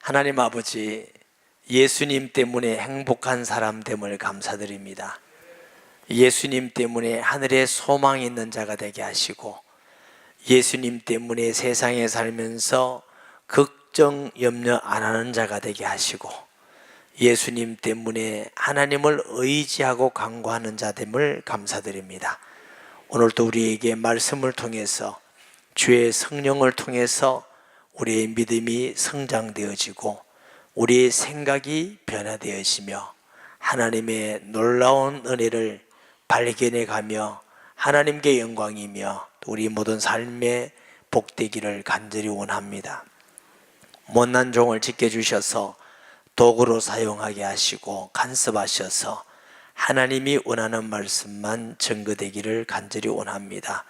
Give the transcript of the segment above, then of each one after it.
하나님 아버지, 예수님 때문에 행복한 사람 됨을 감사드립니다. 예수님 때문에 하늘에 소망이 있는 자가 되게 하시고, 예수님 때문에 세상에 살면서 걱정, 염려 안 하는 자가 되게 하시고, 예수님 때문에 하나님을 의지하고 간구하는 자 됨을 감사드립니다. 오늘도 우리에게 말씀을 통해서, 주의 성령을 통해서 우리의 믿음이 성장되어지고 우리의 생각이 변화되어지며 하나님의 놀라운 은혜를 발견해 가며 하나님께 영광이며 우리 모든 삶에 복되기를 간절히 원합니다. 못난 종을 지켜주셔서 도구로 사용하게 하시고 간섭하셔서 하나님이 원하는 말씀만 증거되기를 간절히 원합니다.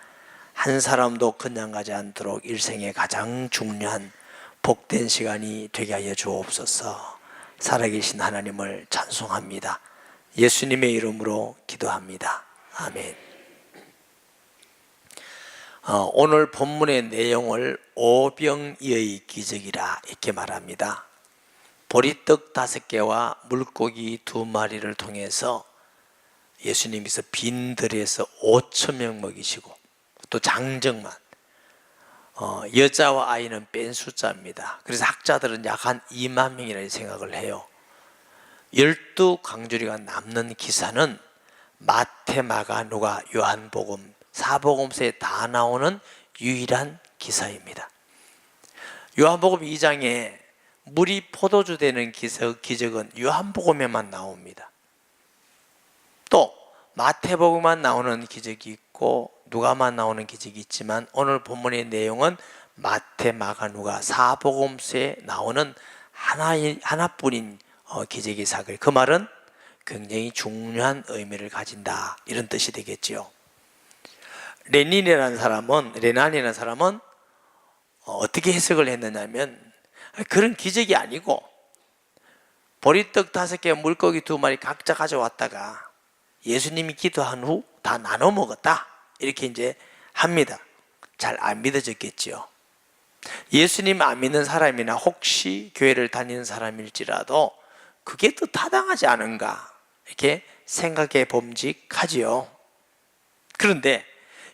한 사람도 그냥 가지 않도록 일생의 가장 중요한 복된 시간이 되게 하여 주옵소서. 살아계신 하나님을 찬송합니다. 예수님의 이름으로 기도합니다. 아멘. 오늘 본문의 내용을 오병이의 기적이라 이렇게 말합니다. 보리떡 5개와 물고기 2마리를 통해서 예수님께서 빈 들에서 5,000명 먹이시고, 또 장정만, 여자와 아이는 뺀 숫자입니다. 그래서 학자들은 약 한 2만 명이라고 생각을 해요. 12강조리가 남는 기사는 마태, 마가, 누가, 요한복음 4복음서에 다 나오는 유일한 기사입니다. 요한복음 2장에 물이 포도주 되는 기적은 요한복음에만 나옵니다. 또 마태복음만 나오는 기적이 있고 누가만 나오는 기적이 있지만, 오늘 본문의 내용은 마태, 마가, 누가 4복음서에 나오는 하나뿐인 기적의 사건. 그 말은 굉장히 중요한 의미를 가진다, 이런 뜻이 되겠죠. 레난이라는 사람은 어떻게 해석을 했느냐면, 그런 기적이 아니고 보리떡 5개, 물고기 2마리 각자 가져왔다가 예수님이 기도한 후 다 나눠 먹었다, 이렇게 이제 합니다. 잘 안 믿어졌겠죠. 예수님 안 믿는 사람이나 혹시 교회를 다니는 사람일지라도 그게 또 타당하지 않은가, 이렇게 생각해 봄직하지요. 그런데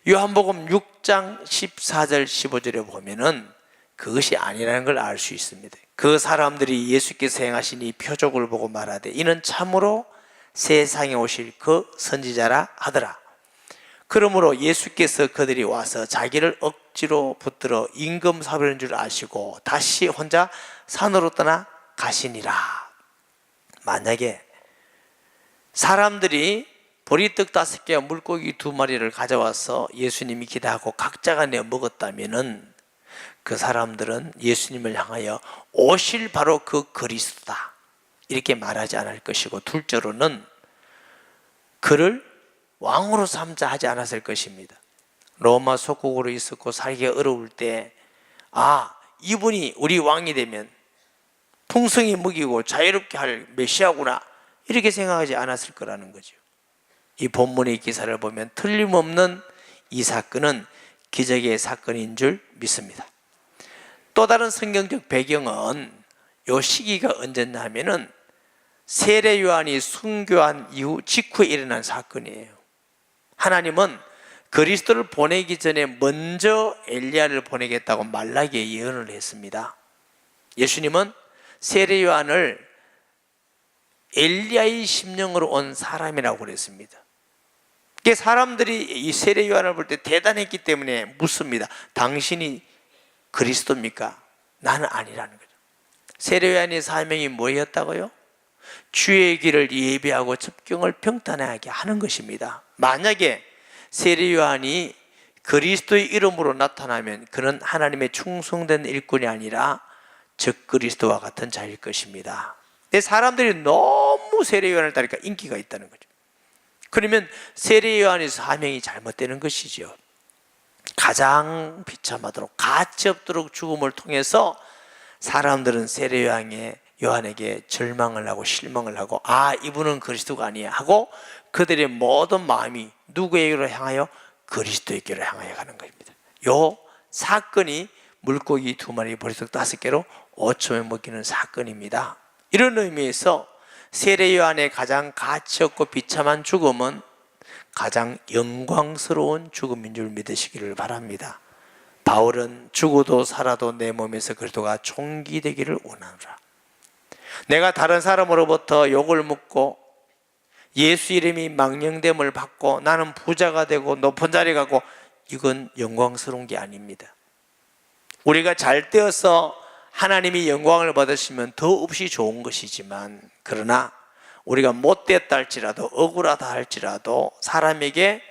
요한복음 6장 14절 15절에 보면은 그것이 아니라는 걸 알 수 있습니다. 그 사람들이 예수께서 행하신 이 표적을 보고 말하되 이는 참으로 세상에 오실 그 선지자라 하더라. 그러므로 예수께서 그들이 와서 자기를 억지로 붙들어 임금사별인 줄 아시고 다시 혼자 산으로 떠나 가시니라. 만약에 사람들이 보리떡 5개와 물고기 2마리를 가져와서 예수님이 기도하고 각자가 내어 먹었다면은 그 사람들은 예수님을 향하여 오실 바로 그 그리스도다, 이렇게 말하지 않을 것이고, 둘째로는 그를 왕으로 삼자 하지 않았을 것입니다. 로마 속국으로 있었고 살기가 어려울 때, 이분이 우리 왕이 되면 풍성히 먹이고 자유롭게 할 메시아구나, 이렇게 생각하지 않았을 거라는 거죠. 이 본문의 기사를 보면 틀림없는 이 사건은 기적의 사건인 줄 믿습니다. 또 다른 성경적 배경은 이 시기가 언제냐 하면은 세례 요한이 순교한 이후 직후에 일어난 사건이에요. 하나님은 그리스도를 보내기 전에 먼저 엘리야를 보내겠다고 말라기에 예언을 했습니다. 예수님은 세례 요한을 엘리야의 심령으로 온 사람이라고 그랬습니다. 사람들이 이 세례 요한을 볼 때 대단했기 때문에 묻습니다. 당신이 그리스도입니까? 나는 아니라는 거죠. 세례 요한의 사명이 뭐였다고요? 주의 길을 예비하고 첩경을 평탄하게 하는 것입니다. 만약에 세례 요한이 그리스도의 이름으로 나타나면 그는 하나님의 충성된 일꾼이 아니라 적그리스도와 같은 자일 것입니다. 근데 사람들이 너무 세례 요한을 따르니까 인기가 있다는 거죠. 그러면 세례 요한의 사명이 잘못되는 것이죠. 가장 비참하도록 가치없도록 죽음을 통해서 사람들은 세례 요한에게 절망을 하고 실망을 하고, 이분은 그리스도가 아니야 하고 그들의 모든 마음이 누구에게로 향하여? 그리스도에게로 향하여 가는 것입니다. 이 사건이 물고기 2마리, 보리떡 5개로 5천명 먹이는 사건입니다. 이런 의미에서 세례 요한의 가장 가치 없고 비참한 죽음은 가장 영광스러운 죽음인 줄 믿으시기를 바랍니다. 바울은 죽어도 살아도 내 몸에서 그리스도가 총기되기를 원하노라. 내가 다른 사람으로부터 욕을 먹고 예수 이름이 망령됨을 받고 나는 부자가 되고 높은 자리에 가고, 이건 영광스러운 게 아닙니다. 우리가 잘 되어서 하나님이 영광을 받으시면 더없이 좋은 것이지만, 그러나 우리가 못됐다 할지라도, 억울하다 할지라도, 사람에게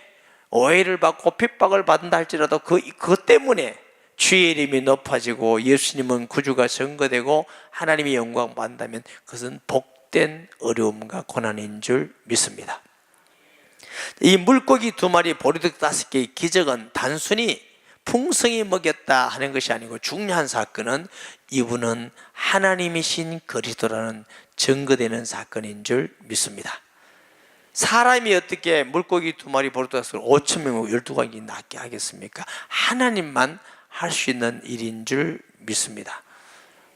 오해를 받고 핍박을 받는다 할지라도 그것 때문에 주의 이름이 높아지고 예수님은 구주가 증거되고 하나님이 영광 받는다면 그것은 복된 어려움과 고난인 줄 믿습니다. 이 물고기 2마리 보리떡 5개의 기적은 단순히 풍성히 먹였다 하는 것이 아니고, 중요한 사건은 이분은 하나님이신 그리스도라는 증거되는 사건인 줄 믿습니다. 사람이 어떻게 물고기 2마리 보리떡 5천명 12가지 낫게 하겠습니까? 하나님만 할 수 있는 일인 줄 믿습니다.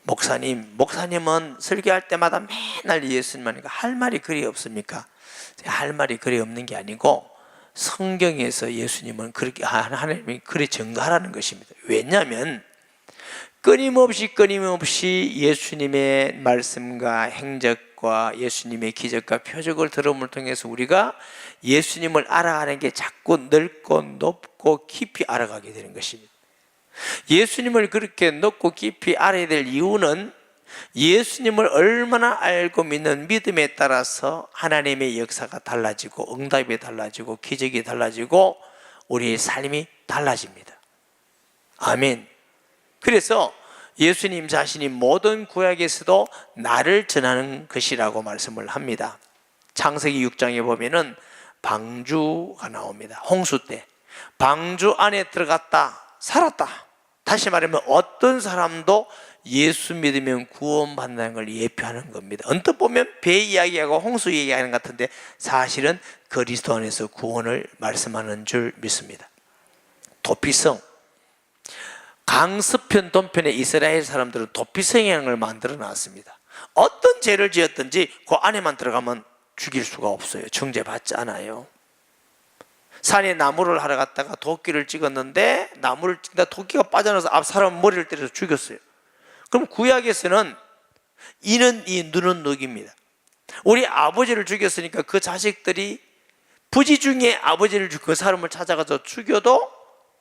목사님은 설교할 때마다 맨날 예수님만 하니까 할 말이 그리 없습니까? 할 말이 그리 없는 게 아니고, 성경에서 예수님은 그렇게, 하나님이 그리 증거하라는 것입니다. 왜냐하면 끊임없이 예수님의 말씀과 행적과 예수님의 기적과 표적을 들음을 통해서 우리가 예수님을 알아가는 게 자꾸 넓고 높고 깊이 알아가게 되는 것입니다. 예수님을 그렇게 높고 깊이 알아야 될 이유는 예수님을 얼마나 알고 믿는 믿음에 따라서 하나님의 역사가 달라지고 응답이 달라지고 기적이 달라지고 우리의 삶이 달라집니다. 아멘. 그래서 예수님 자신이 모든 구약에서도 나를 전하는 것이라고 말씀을 합니다. 창세기 6장에 보면은 방주가 나옵니다. 홍수 때 방주 안에 들어갔다 살았다. 다시 말하면 어떤 사람도 예수 믿으면 구원받는 걸 예표하는 겁니다. 언뜻 보면 배 이야기하고 홍수 이야기하는 것 같은데 사실은 그리스도 안에서 구원을 말씀하는 줄 믿습니다. 도피성, 강서편 동편에 이스라엘 사람들은 도피성향을 만들어 놨습니다. 어떤 죄를 지었든지 그 안에만 들어가면 죽일 수가 없어요. 정죄받지 않아요. 산에 나무를 하러 갔다가 도끼를 찍었는데 나무를 찍다 도끼가 빠져나서 앞 사람 머리를 때려서 죽였어요. 그럼 구약에서는 이는 이, 누는 늑입니다. 우리 아버지를 죽였으니까 그 자식들이 부지 중에 아버지를 죽고 그 사람을 찾아가서 죽여도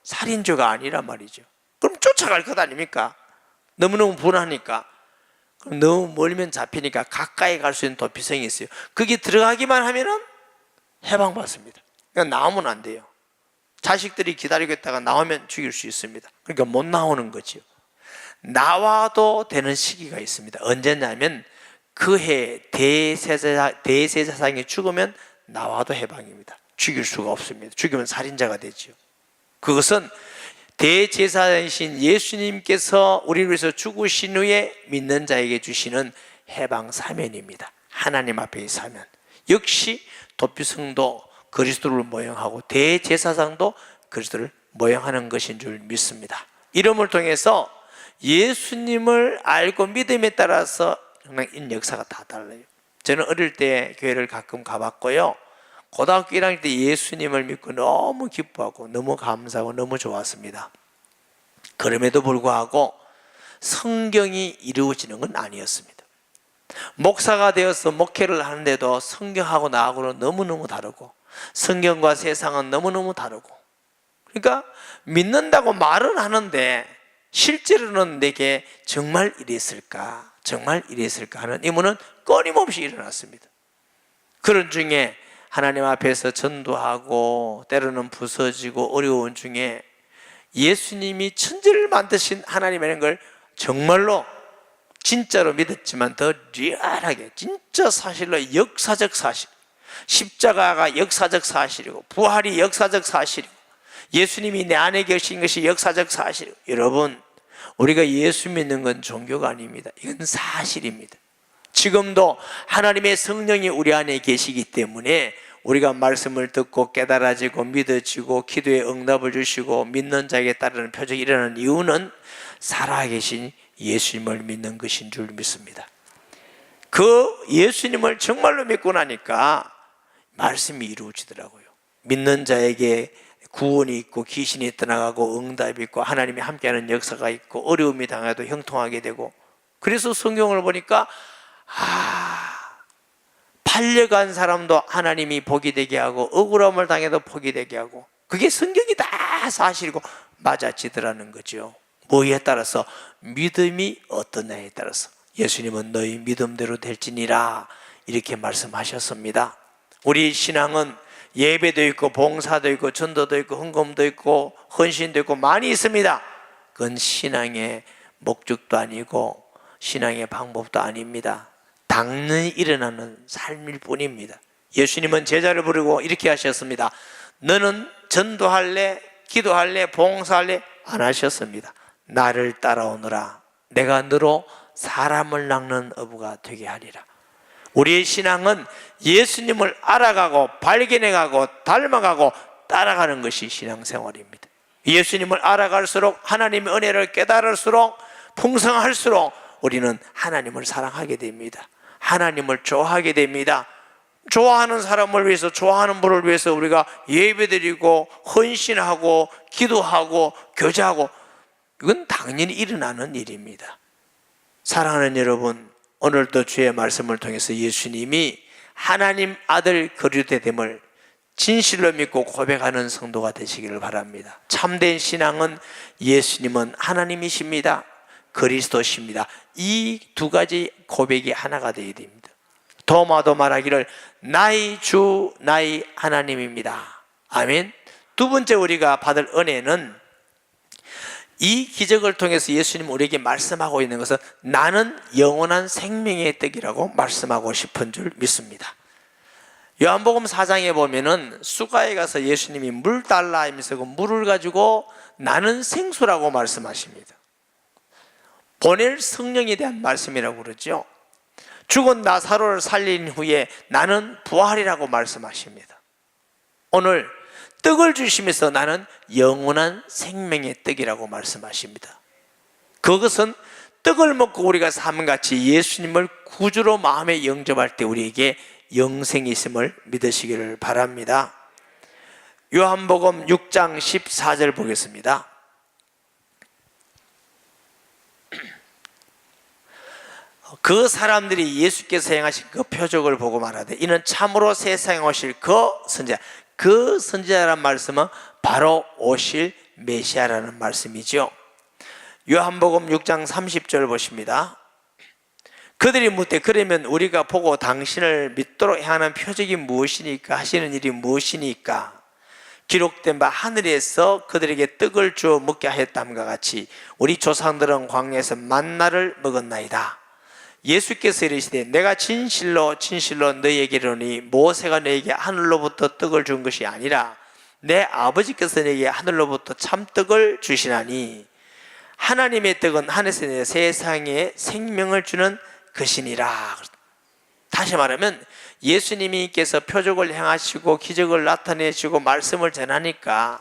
살인죄가 아니란 말이죠. 그럼 쫓아갈 것 아닙니까? 너무너무 분하니까. 그럼 너무 멀면 잡히니까 가까이 갈 수 있는 도피성이 있어요. 거기 들어가기만 하면은 해방받습니다. 그러니까 나오면 안 돼요. 자식들이 기다리고 있다가 나오면 죽일 수 있습니다. 그러니까 못 나오는 거죠. 나와도 되는 시기가 있습니다. 언제냐면 그해 대제사장이 죽으면 나와도 해방입니다. 죽일 수가 없습니다. 죽이면 살인자가 되죠. 그것은 대제사장이신 예수님께서 우리를 위해서 죽으신 후에 믿는 자에게 주시는 해방 사면입니다. 하나님 앞에 사면. 역시 도피성도 그리스도를 모형하고 대제사장도 그리스도를 모형하는 것인 줄 믿습니다. 이름을 통해서 예수님을 알고 믿음에 따라서 정말 이 역사가 다 달라요. 저는 어릴 때 교회를 가끔 가봤고요. 고등학교 1학년 때 예수님을 믿고 너무 기뻐하고 너무 감사하고 너무 좋았습니다. 그럼에도 불구하고 성경이 이루어지는 건 아니었습니다. 목사가 되어서 목회를 하는데도 성경하고 나하고는 너무너무 다르고 성경과 세상은 너무너무 다르고, 그러니까 믿는다고 말은 하는데 실제로는 내게 정말 이랬을까 하는 의문은 끊임없이 일어났습니다. 그런 중에 하나님 앞에서 전도하고 때로는 부서지고 어려운 중에 예수님이 천지를 만드신 하나님이라는 걸 정말로 진짜로 믿었지만 더 리얼하게 진짜 사실로 역사적 사실, 십자가가 역사적 사실이고 부활이 역사적 사실이고 예수님이 내 안에 계신 것이 역사적 사실이고, 여러분 우리가 예수 믿는 건 종교가 아닙니다. 이건 사실입니다. 지금도 하나님의 성령이 우리 안에 계시기 때문에 우리가 말씀을 듣고 깨달아지고 믿어지고 기도에 응답을 주시고 믿는 자에게 따르는 표적이 일어나는 이유는 살아계신 예수님을 믿는 것인 줄 믿습니다. 그 예수님을 정말로 믿고 나니까 말씀이 이루어지더라고요. 믿는 자에게 구원이 있고 귀신이 떠나가고 응답이 있고 하나님이 함께하는 역사가 있고 어려움이 당해도 형통하게 되고, 그래서 성경을 보니까 팔려간 사람도 하나님이 복이 되게 하고 억울함을 당해도 복이 되게 하고, 그게 성경이 다 사실이고 맞아지더라는 거죠. 뭐에 따라서? 믿음이 어떠냐에 따라서. 예수님은 너희 믿음대로 될지니라 이렇게 말씀하셨습니다. 우리 신앙은 예배도 있고 봉사도 있고 전도도 있고 헌금도 있고 헌신도 있고 많이 있습니다. 그건 신앙의 목적도 아니고 신앙의 방법도 아닙니다. 당연히 일어나는 삶일 뿐입니다. 예수님은 제자를 부르고 이렇게 하셨습니다. 너는 전도할래? 기도할래? 봉사할래? 안 하셨습니다. 나를 따라오너라. 내가 너로 사람을 낚는 어부가 되게 하리라. 우리의 신앙은 예수님을 알아가고 발견해가고 닮아가고 따라가는 것이 신앙생활입니다. 예수님을 알아갈수록, 하나님의 은혜를 깨달을수록, 풍성할수록 우리는 하나님을 사랑하게 됩니다. 하나님을 좋아하게 됩니다. 좋아하는 사람을 위해서, 좋아하는 분을 위해서 우리가 예배드리고 헌신하고 기도하고 교제하고, 이건 당연히 일어나는 일입니다. 사랑하는 여러분, 오늘도 주의 말씀을 통해서 예수님이 하나님 아들 그리스도됨을 진실로 믿고 고백하는 성도가 되시기를 바랍니다. 참된 신앙은 예수님은 하나님이십니다, 그리스도십니다. 이 두 가지 고백이 하나가 되어야 됩니다. 도마도 말하기를 나의 주 나의 하나님입니다. 아멘. 두 번째 우리가 받을 은혜는, 이 기적을 통해서 예수님 우리에게 말씀하고 있는 것은 나는 영원한 생명의 떡이라고 말씀하고 싶은 줄 믿습니다. 요한복음 4장에 보면은 수가에 가서 예수님이 물 달라 하면서 그 물을 가지고 나는 생수라고 말씀하십니다. 보낼 성령에 대한 말씀이라고 그러죠. 죽은 나사로를 살린 후에 나는 부활이라고 말씀하십니다. 오늘 떡을 주시면서 나는 영원한 생명의 떡이라고 말씀하십니다. 그것은 떡을 먹고 우리가 삶같이 예수님을 구주로 마음에 영접할 때 우리에게 영생이 있음을 믿으시기를 바랍니다. 요한복음 6장 14절 보겠습니다. 그 사람들이 예수께서 행하신 그 표적을 보고 말하되 이는 참으로 세상에 오실 그 선지자, 그 선지자라는 말씀은 바로 오실 메시아라는 말씀이죠. 요한복음 6장 30절 보십니다. 그들이 묻되 그러면 우리가 보고 당신을 믿도록 행하는 표적이 무엇이니까, 하시는 일이 무엇이니까? 기록된 바 하늘에서 그들에게 떡을 주어 먹게 하였다함과 같이 우리 조상들은 광야에서 만나를 먹었나이다. 예수께서 이르시되 내가 진실로 진실로 너희에게 이르노니 모세가 너희에게 하늘로부터 떡을 준 것이 아니라 내 아버지께서 너희에게 하늘로부터 참떡을 주시나니 하나님의 떡은 하늘에서 세상에 생명을 주는 것이니라. 다시 말하면 예수님께서 표적을 행하시고 기적을 나타내시고 말씀을 전하니까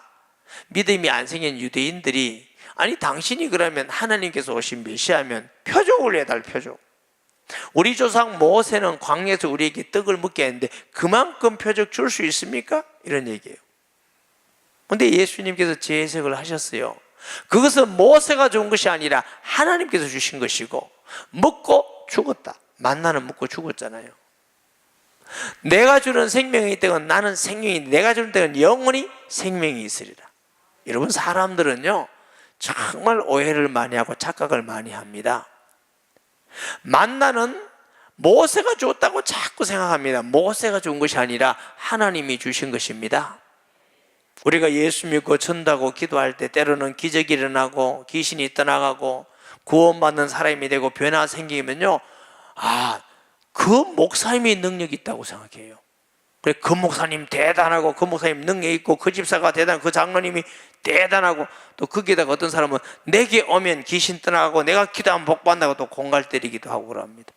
믿음이 안 생긴 유대인들이, 아니 당신이 그러면 하나님께서 오신 메시아면 표적을 해달, 표적. 우리 조상 모세는 광야에서 우리에게 떡을 먹게 했는데 그만큼 표적 줄 수 있습니까? 이런 얘기예요. 그런데 예수님께서 재해석을 하셨어요. 그것은 모세가 준 것이 아니라 하나님께서 주신 것이고 먹고 죽었다. 만나는 먹고 죽었잖아요. 내가 주는 생명의 떡은 나는 생명이, 내가 주는 떡은 영원히 생명이 있으리라. 여러분, 사람들은요 정말 오해를 많이 하고 착각을 많이 합니다. 만나는 모세가 줬다고 자꾸 생각합니다. 모세가 준 것이 아니라 하나님이 주신 것입니다. 우리가 예수 믿고 전도하고 기도할 때 때로는 기적이 일어나고 귀신이 떠나가고 구원받는 사람이 되고 변화 생기면요, 그 목사님이 능력이 있다고 생각해요. 그래, 그 목사님 대단하고 그 목사님 능력 있고 그 집사가 대단하고 그 장로님이 대단하고, 또 거기에다가 어떤 사람은 내게 오면 귀신 떠나가고 내가 기도하면 복받는다고 또 공갈 때리기도 하고 그럽니다.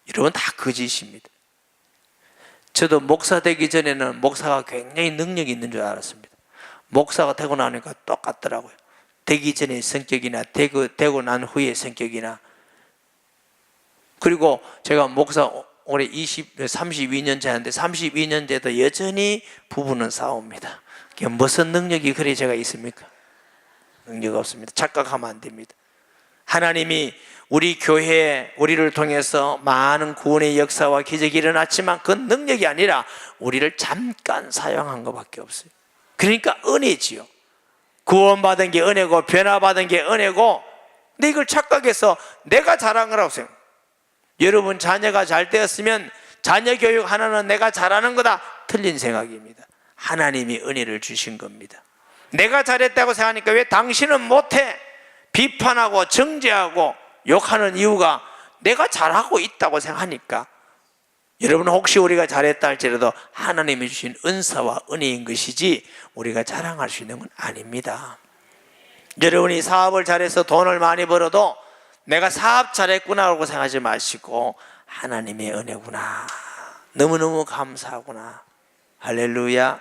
여러분, 다 거짓입니다. 저도 목사 되기 전에는 목사가 굉장히 능력이 있는 줄 알았습니다. 목사가 되고 나니까 똑같더라고요. 되기 전의 성격이나 되고 난 후의 성격이나. 그리고 제가 목사 올해 32년째 하는데 32년째도 여전히 부부는 싸웁니다. 그게 무슨 능력이 그래 제가 있습니까? 능력 없습니다. 착각하면 안 됩니다. 하나님이 우리 교회에 우리를 통해서 많은 구원의 역사와 기적이 일어났지만 그 능력이 아니라 우리를 잠깐 사용한 것밖에 없어요. 그러니까 은혜지요. 구원받은 게 은혜고 변화받은 게 은혜고, 근데 이걸 착각해서 내가 잘한 거라고 생각해요. 여러분 자녀가 잘 되었으면 자녀 교육 하나는 내가 잘하는 거다. 틀린 생각입니다. 하나님이 은혜를 주신 겁니다. 내가 잘했다고 생각하니까 왜 당신은 못해? 비판하고 정죄하고 욕하는 이유가 내가 잘하고 있다고 생각하니까. 여러분 혹시 우리가 잘했다 할지라도 하나님이 주신 은사와 은혜인 것이지 우리가 자랑할 수 있는 건 아닙니다. 여러분이 사업을 잘해서 돈을 많이 벌어도 내가 사업 잘했구나라고 생각하지 마시고 하나님의 은혜구나, 너무너무 감사하구나. 할렐루야.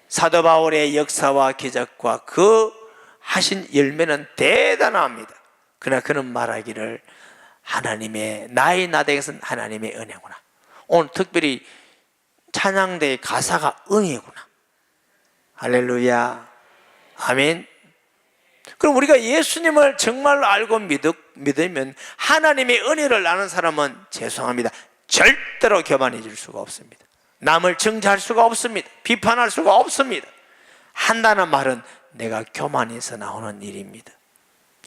사도 바울의 역사와 기적과 그 하신 열매는 대단합니다. 그러나 그는 말하기를 하나님의 나의 나대에서는 하나님의 은혜구나. 오늘 특별히 찬양대의 가사가 은혜구나. 할렐루야. 아멘. 그럼 우리가 예수님을 정말로 알고 믿으면 하나님의 은혜를 아는 사람은 죄송합니다, 절대로 교만해질 수가 없습니다. 남을 정죄할 수가 없습니다. 비판할 수가 없습니다. 한다는 말은 내가 교만해서 나오는 일입니다.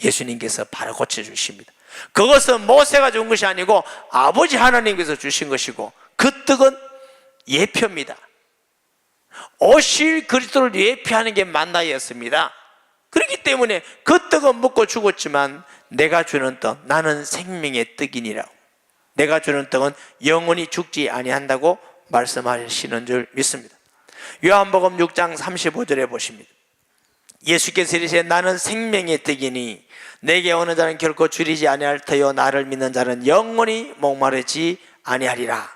예수님께서 바로 고쳐주십니다. 그것은 모세가 준 것이 아니고 아버지 하나님께서 주신 것이고 그 떡은 예표입니다. 오실 그리스도를 예표하는 게 만나였습니다. 그렇기 때문에 그 떡은 먹고 죽었지만 내가 주는 떡, 나는 생명의 떡이니라고, 내가 주는 떡은 영원히 죽지 아니한다고 말씀하시는 줄 믿습니다. 요한복음 6장 35절에 보십니다. 예수께서 이르시되 나는 생명의 떡이니 내게 오는 자는 결코 줄이지 아니할 터요 나를 믿는 자는 영원히 목마르지 아니하리라.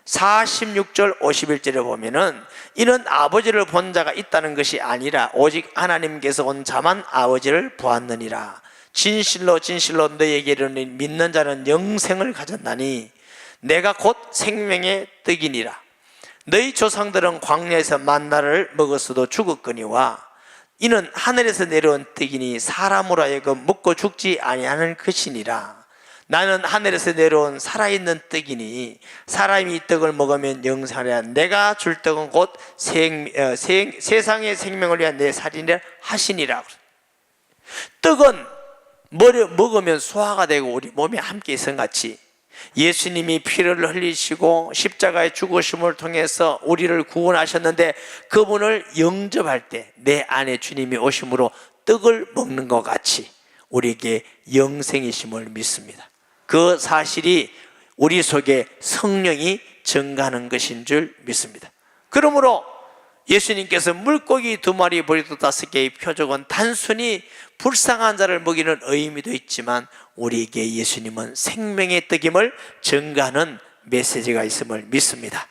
46절 51절에 보면은 이는 아버지를 본 자가 있다는 것이 아니라 오직 하나님께서 온 자만 아버지를 보았느니라. 진실로 진실로 너희에게 이르노니 믿는 자는 영생을 가졌나니 내가 곧 생명의 떡이니라. 너희 조상들은 광야에서 만나를 먹었어도 죽었거니와 이는 하늘에서 내려온 떡이니 사람으로 하여금 먹고 죽지 아니하는 것이니라. 나는 하늘에서 내려온 살아있는 떡이니 사람이 이 떡을 먹으면 영생하리라. 내가 줄 떡은 곧 세상의 생명을 위한 내 살이라 하시니라. 떡은 먹으면 소화가 되고 우리 몸에 함께 있음같이 예수님이 피를 흘리시고 십자가의 죽으심을 통해서 우리를 구원하셨는데 그분을 영접할 때 내 안에 주님이 오심으로 떡을 먹는 것 같이 우리에게 영생이심을 믿습니다. 그 사실이 우리 속에 성령이 증가하는 것인 줄 믿습니다. 그러므로 예수님께서 물고기 2마리 보리떡 5개의 표적은 단순히 불쌍한 자를 먹이는 의미도 있지만 우리에게 예수님은 생명의 떡임을 증가하는 메시지가 있음을 믿습니다.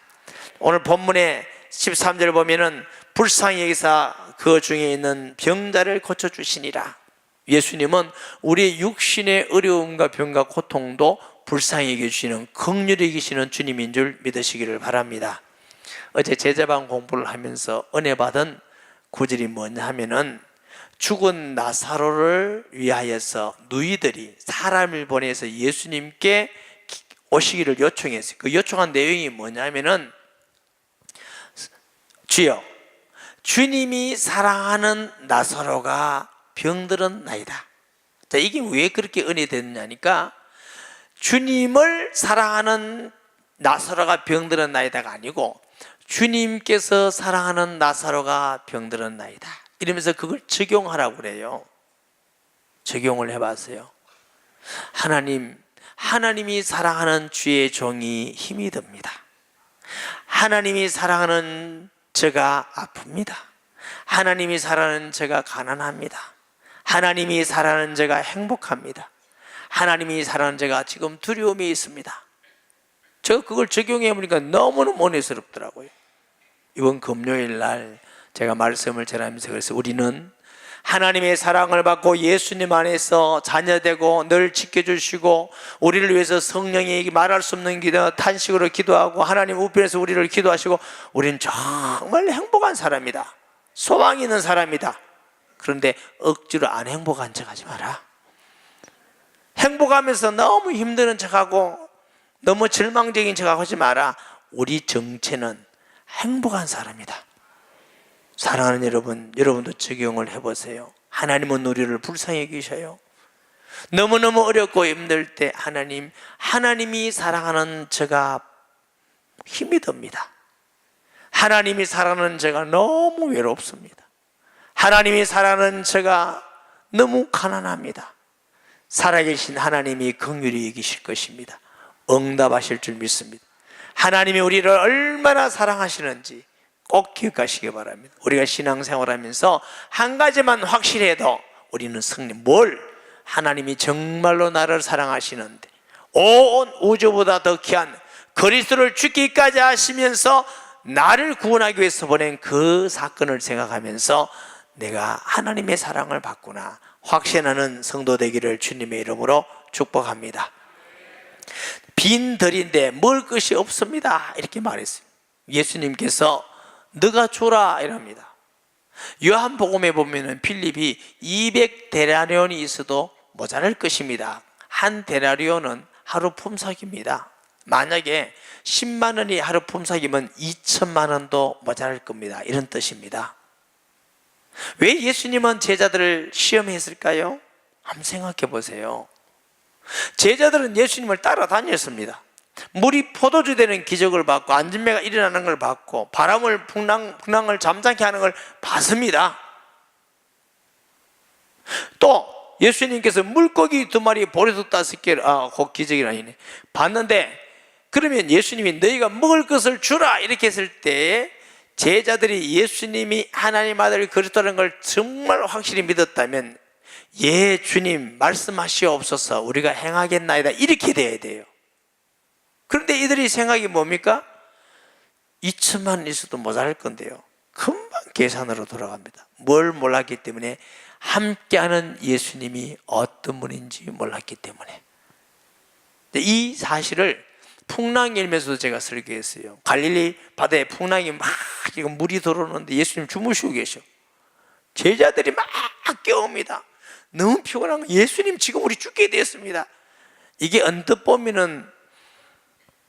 오늘 본문의 13절을 보면은 불쌍히 여기사 그 중에 있는 병자를 고쳐주시니라. 예수님은 우리의 육신의 어려움과 병과 고통도 불쌍히 여겨주시는 긍휼히 여기시는 주님인 줄 믿으시기를 바랍니다. 어제 제자방 공부를 하면서 은혜 받은 구절이 뭐냐 하면은 죽은 나사로를 위하여서 누이들이 사람을 보내서 예수님께 오시기를 요청했어요. 그 요청한 내용이 뭐냐 하면은 주여 주님이 사랑하는 나사로가 병들었나이다. 자, 이게 왜 그렇게 은혜 됐느냐니까 주님을 사랑하는 나사로가 병들었나이다가 아니고 주님께서 사랑하는 나사로가 병들었나이다 이러면서 그걸 적용하라고 그래요. 적용을 해봤어요. 하나님이 사랑하는 주의 종이 힘이 듭니다. 하나님이 사랑하는 저가 아픕니다. 하나님이 사랑하는 저가 가난합니다. 하나님이 사랑하는 저가 행복합니다. 하나님이 사랑하는 저가 지금 두려움이 있습니다. 제가 그걸 적용해 보니까 너무너무 은혜스럽더라고요. 이번 금요일 날 제가 말씀을 전하면서 그래서 우리는 하나님의 사랑을 받고 예수님 안에서 자녀되고 늘 지켜주시고 우리를 위해서 성령이 말할 수 없는 탄식으로 기도하고 하나님 우편에서 우리를 기도하시고 우리는 정말 행복한 사람이다, 소망이 있는 사람이다. 그런데 억지로 안 행복한 척하지 마라. 행복하면서 너무 힘드는 척하고 너무 절망적인 척하고 하지 마라. 우리 정체는 행복한 사람이다. 사랑하는 여러분, 여러분도 적용을 해보세요. 하나님은 우리를 불쌍히 여기셔요. 너무너무 어렵고 힘들 때 하나님이 사랑하는 제가 힘이 듭니다. 하나님이 사랑하는 제가 너무 외롭습니다. 하나님이 사랑하는 제가 너무 가난합니다. 살아계신 하나님이 긍휼히 여기실 것입니다. 응답하실 줄 믿습니다. 하나님이 우리를 얼마나 사랑하시는지 꼭 기억하시기 바랍니다. 우리가 신앙생활하면서 한 가지만 확실해도 우리는 하나님이 정말로 나를 사랑하시는데 온 우주보다 더 귀한 그리스도를 죽기까지 하시면서 나를 구원하기 위해서 보낸 그 사건을 생각하면서 내가 하나님의 사랑을 받구나 확신하는 성도 되기를 주님의 이름으로 축복합니다. 빈들인데 먹을 것이 없습니다 이렇게 말했어요. 예수님께서 너가 주라 이랍니다. 요한복음에 보면은 필립이 200데나리온이 있어도 모자랄 것입니다. 한 데나리온은 하루 품삯입니다. 만약에 10만 원이 하루 품삯이면 2천만 원도 모자랄 겁니다. 이런 뜻입니다. 왜 예수님은 제자들을 시험했을까요? 한번 생각해 보세요. 제자들은 예수님을 따라다녔습니다. 물이 포도주 되는 기적을 받고 안진매가 일어나는 걸 받고 바람을 풍랑을 잠잠케 하는 걸 봤습니다. 또 예수님께서 물고기 2마리 보리수 5개를 그 기적이 아니네 봤는데, 그러면 예수님이 너희가 먹을 것을 주라 이렇게 했을 때 제자들이 예수님이 하나님 아들 그리스도라는 걸 정말 확실히 믿었다면 예 주님 말씀하시옵소서 우리가 행하겠나이다 이렇게 돼야 돼요. 그런데 이들이 생각이 뭡니까? 2천만 원 있어도 모자랄 건데요, 금방 계산으로 돌아갑니다. 뭘 몰랐기 때문에? 함께하는 예수님이 어떤 분인지 몰랐기 때문에. 이 사실을 풍랑이 일면서도 제가 설교했어요. 갈릴리 바다에 풍랑이 막 물이 들어오는데 예수님 주무시고 계셔. 제자들이 막 깨웁니다. 너무 피곤한 거, 예수님 지금 우리 죽게 됐습니다. 이게 언뜻 보면은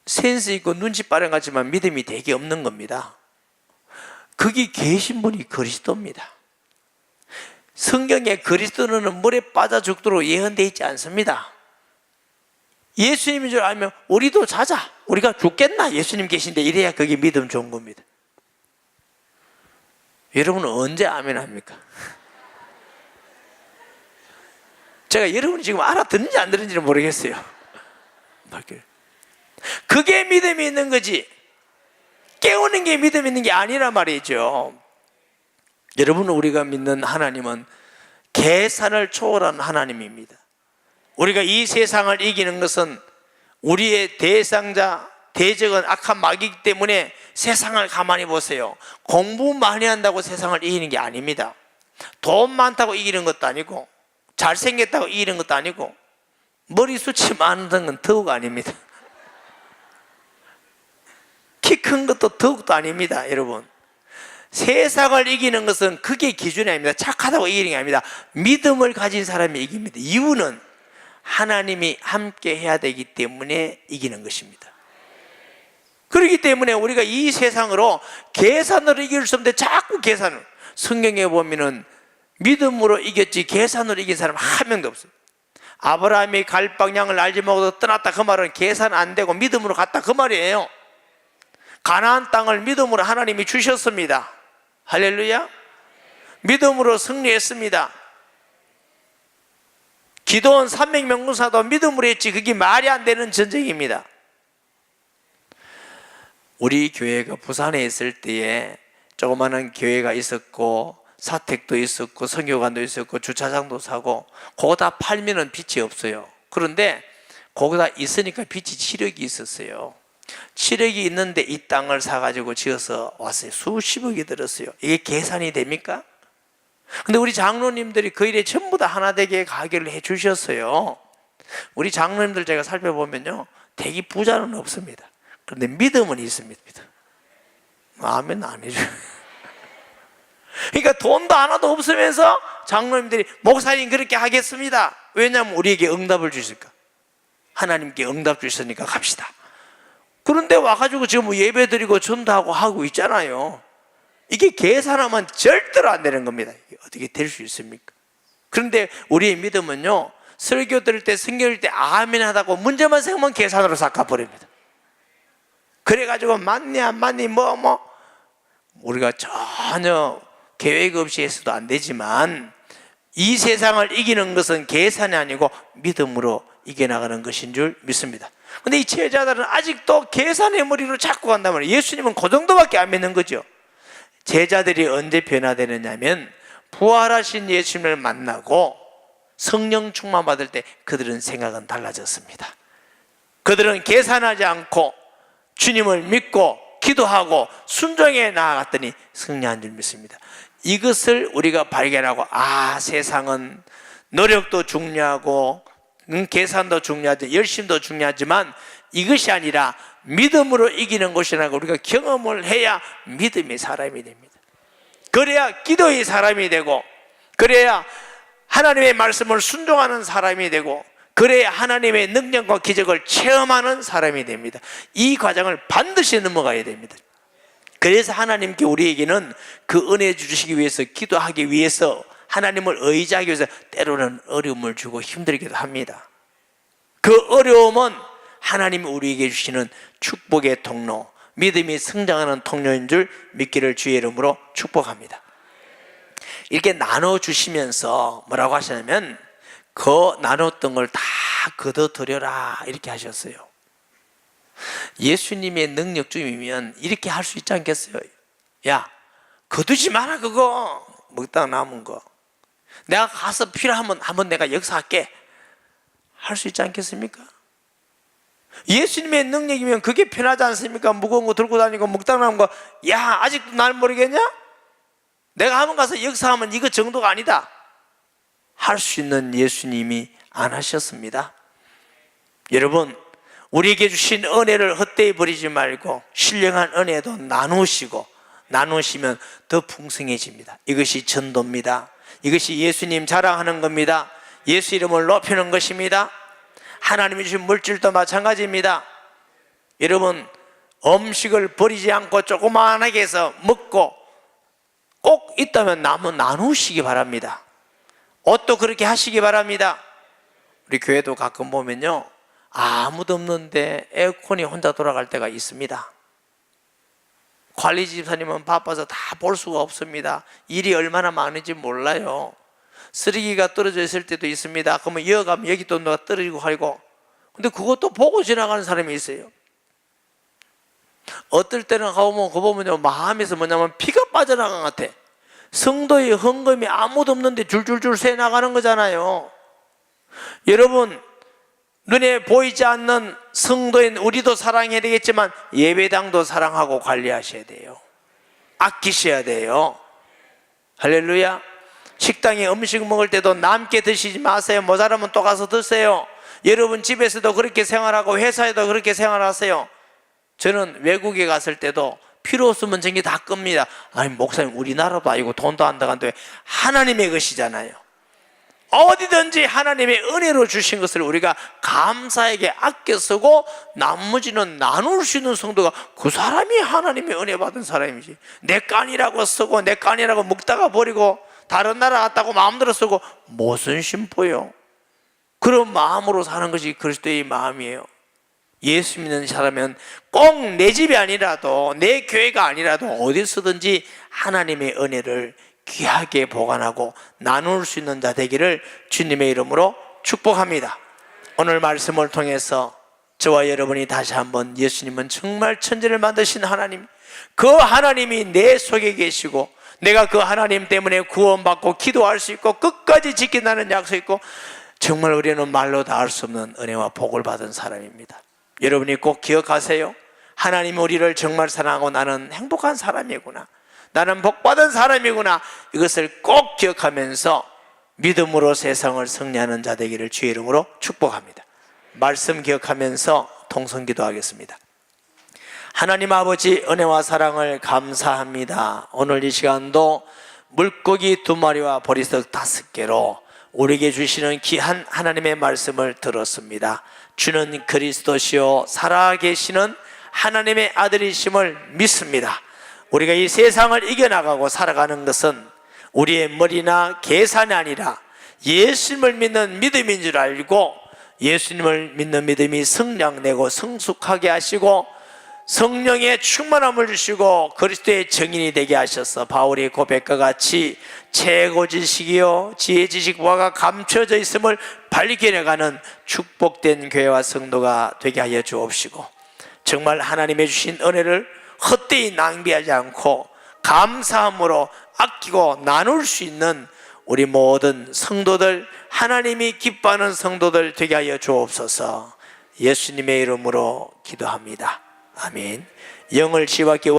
센스 있고 눈치 빠른 것 같지만 믿음이 되게 없는 겁니다. 거기 계신 분이 그리스도입니다. 성경에 그리스도는 물에 빠져 죽도록 예언되어 있지 않습니다. 예수님인 줄 알면 우리도 자자, 우리가 죽겠나 예수님 계신데 이래야 그게 믿음 좋은 겁니다. 여러분은 언제 아멘 합니까? 제가 여러분이 지금 알아듣는지 안 듣는지는 모르겠어요. 그게 믿음이 있는 거지 깨우는 게 믿음이 있는 게 아니란 말이죠. 여러분, 우리가 믿는 하나님은 계산을 초월한 하나님입니다. 우리가 이 세상을 이기는 것은 우리의 대상자 대적은 악한 마귀이기 때문에 세상을 가만히 보세요. 공부 많이 한다고 세상을 이기는 게 아닙니다. 돈 많다고 이기는 것도 아니고 잘생겼다고 이기는 것도 아니고 머리숱이 많은 건 더욱 아닙니다. 키 큰 것도 더욱도 아닙니다. 여러분, 세상을 이기는 것은 그게 기준이 아닙니다. 착하다고 이기는 게 아닙니다. 믿음을 가진 사람이 이깁니다. 이유는 하나님이 함께 해야 되기 때문에 이기는 것입니다. 그렇기 때문에 우리가 이 세상으로 계산으로 이길 수 없는데 자꾸 계산을, 성경에 보면은 믿음으로 이겼지 계산으로 이긴 사람 한 명도 없어요. 아브라함이 갈 방향을 알지 못하고 떠났다, 그 말은 계산 안 되고 믿음으로 갔다 그 말이에요. 가나안 땅을 믿음으로 하나님이 주셨습니다. 할렐루야. 믿음으로 승리했습니다. 기도원 300명군사도 믿음으로 했지 그게 말이 안 되는 전쟁입니다. 우리 교회가 부산에 있을 때에 조그마한 교회가 있었고 사택도 있었고 선교관도 있었고 주차장도 사고 그거 다 팔면은 빛이 없어요. 그런데 거기다 있으니까 빛이 7억이 있었어요. 7억이 있는데 이 땅을 사가지고 지어서 왔어요. 수십억이 들었어요. 이게 계산이 됩니까? 근데 우리 장로님들이 그 일에 전부 다 하나 되게 가게를 해 주셨어요. 우리 장로님들 제가 살펴보면요, 대기 부자는 없습니다. 그런데 믿음은 있습니다. 믿음. 아멘 안 해줘요. 그러니까 돈도 하나도 없으면서 장로님들이 목사님 그렇게 하겠습니다. 왜냐하면 우리에게 응답을 주실까? 하나님께 응답 주셨으니까 갑시다. 그런데 와가지고 지금 예배 드리고 전도하고 하고 있잖아요. 이게 계산하면 절대로 안 되는 겁니다. 이게 어떻게 될 수 있습니까? 그런데 우리의 믿음은요, 설교 들을 때, 성경 읽을 때 아멘 하다고 문제만 생각하면 계산으로 삭아버립니다. 그래가지고 맞니 안 맞니 우리가 전혀 계획 없이 해서도 안 되지만, 이 세상을 이기는 것은 계산이 아니고 믿음으로 이겨나가는 것인 줄 믿습니다. 근데 이 제자들은 아직도 계산의 머리로 자꾸 간단 말이에요. 예수님은 그 정도밖에 안 믿는 거죠. 제자들이 언제 변화되느냐면, 부활하신 예수님을 만나고 성령 충만 받을 때 그들은 생각은 달라졌습니다. 그들은 계산하지 않고 주님을 믿고 기도하고 순종해 나아갔더니 승리한 줄 믿습니다. 이것을 우리가 발견하고, 세상은 노력도 중요하고 계산도 중요하지, 열심도 중요하지만 이것이 아니라 믿음으로 이기는 것이라고 우리가 경험을 해야 믿음의 사람이 됩니다. 그래야 기도의 사람이 되고, 그래야 하나님의 말씀을 순종하는 사람이 되고, 그래야 하나님의 능력과 기적을 체험하는 사람이 됩니다. 이 과정을 반드시 넘어가야 됩니다. 그래서 하나님께 우리에게는 그 은혜 주시기 위해서, 기도하기 위해서, 하나님을 의지하기 위해서 때로는 어려움을 주고 힘들기도 합니다. 그 어려움은 하나님이 우리에게 주시는 축복의 통로, 믿음이 성장하는 통로인 줄 믿기를 주의 이름으로 축복합니다. 이렇게 나눠주시면서 뭐라고 하시냐면, 그 나눴던 걸 다 거둬들여라 이렇게 하셨어요. 예수님의 능력쯤이면 이렇게 할 수 있지 않겠어요? 야, 거두지 마라, 그거 먹다가 남은 거 내가 가서 필요하면 한번 내가 역사할게, 할 수 있지 않겠습니까? 예수님의 능력이면 그게 편하지 않습니까? 무거운 거 들고 다니고 먹다가 남은 거, 야, 아직도 날 모르겠냐? 내가 한번 가서 역사하면 이거 정도가 아니다, 할 수 있는 예수님이 안 하셨습니다. 여러분, 우리에게 주신 은혜를 헛되이 버리지 말고 신령한 은혜도 나누시면 더 풍성해집니다. 이것이 전도입니다. 이것이 예수님 자랑하는 겁니다. 예수 이름을 높이는 것입니다. 하나님이 주신 물질도 마찬가지입니다. 여러분, 음식을 버리지 않고 조그만하게 해서 먹고 꼭 있다면 나누시기 바랍니다. 옷도 그렇게 하시기 바랍니다. 우리 교회도 가끔 보면요, 아무도 없는데 에어컨이 혼자 돌아갈 때가 있습니다. 관리 집사님은 바빠서 다 볼 수가 없습니다. 일이 얼마나 많은지 몰라요. 쓰레기가 떨어져 있을 때도 있습니다. 그러면 이어가면 여기 또 누가 떨어지고 하고, 근데 그것도 보고 지나가는 사람이 있어요. 어떨 때는 가보면 그거 보면요, 마음에서 뭐냐면 피가 빠져나간 것 같아. 성도의 헌금이 아무도 없는데 줄줄줄 새 나가는 거잖아요. 여러분, 눈에 보이지 않는 성도인 우리도 사랑해야 되겠지만 예배당도 사랑하고 관리하셔야 돼요. 아끼셔야 돼요. 할렐루야. 식당에 음식 먹을 때도 남게 드시지 마세요. 모자라면 또 가서 드세요. 여러분 집에서도 그렇게 생활하고 회사에도 그렇게 생활하세요. 저는 외국에 갔을 때도 필요 없으면 전기 다 끕니다. 아니, 목사님, 우리나라도 아니고 돈도 안 들어간데 하나님의 것이잖아요. 어디든지 하나님의 은혜로 주신 것을 우리가 감사하게 아껴 쓰고 나머지는 나눌 수 있는 성도가 그 사람이 하나님의 은혜 받은 사람이지, 내 거 아니라고 쓰고 내 거 아니라고 먹다가 버리고 다른 나라 갔다고 마음대로 쓰고 무슨 심보요? 그런 마음으로 사는 것이 그리스도의 마음이에요. 예수 믿는 사람은 꼭 내 집이 아니라도 내 교회가 아니라도 어디서든지 하나님의 은혜를 귀하게 보관하고 나눌 수 있는 자 되기를 주님의 이름으로 축복합니다. 오늘 말씀을 통해서 저와 여러분이 다시 한번 예수님은 정말 천지를 만드신 하나님, 그 하나님이 내 속에 계시고 내가 그 하나님 때문에 구원받고 기도할 수 있고 끝까지 지킨다는 약속이 있고, 정말 우리는 말로 다 할 수 없는 은혜와 복을 받은 사람입니다. 여러분이 꼭 기억하세요. 하나님이 우리를 정말 사랑하고 나는 행복한 사람이구나, 나는 복받은 사람이구나. 이것을 꼭 기억하면서 믿음으로 세상을 승리하는 자 되기를 주의 이름으로 축복합니다. 말씀 기억하면서 통성기도 하겠습니다. 하나님 아버지, 은혜와 사랑을 감사합니다. 오늘 이 시간도 물고기 2마리와 보리떡 5개로 우리에게 주시는 귀한 하나님의 말씀을 들었습니다. 주는 그리스도시요 살아계시는 하나님의 아들이심을 믿습니다. 우리가 이 세상을 이겨나가고 살아가는 것은 우리의 머리나 계산이 아니라 예수님을 믿는 믿음인 줄 알고, 예수님을 믿는 믿음이 성량내고 성숙하게 하시고 성령의 충만함을 주시고 그리스도의 증인이 되게 하셔서 바울의 고백과 같이 최고 지식이요 지혜 지식과가 감춰져 있음을 발견해가는 축복된 교회와 성도가 되게 하여 주옵시고, 정말 하나님의 주신 은혜를 헛되이 낭비하지 않고 감사함으로 아끼고 나눌 수 있는 우리 모든 성도들, 하나님이 기뻐하는 성도들 되게 하여 주옵소서. 예수님의 이름으로 기도합니다. 아멘. 영을 지밖에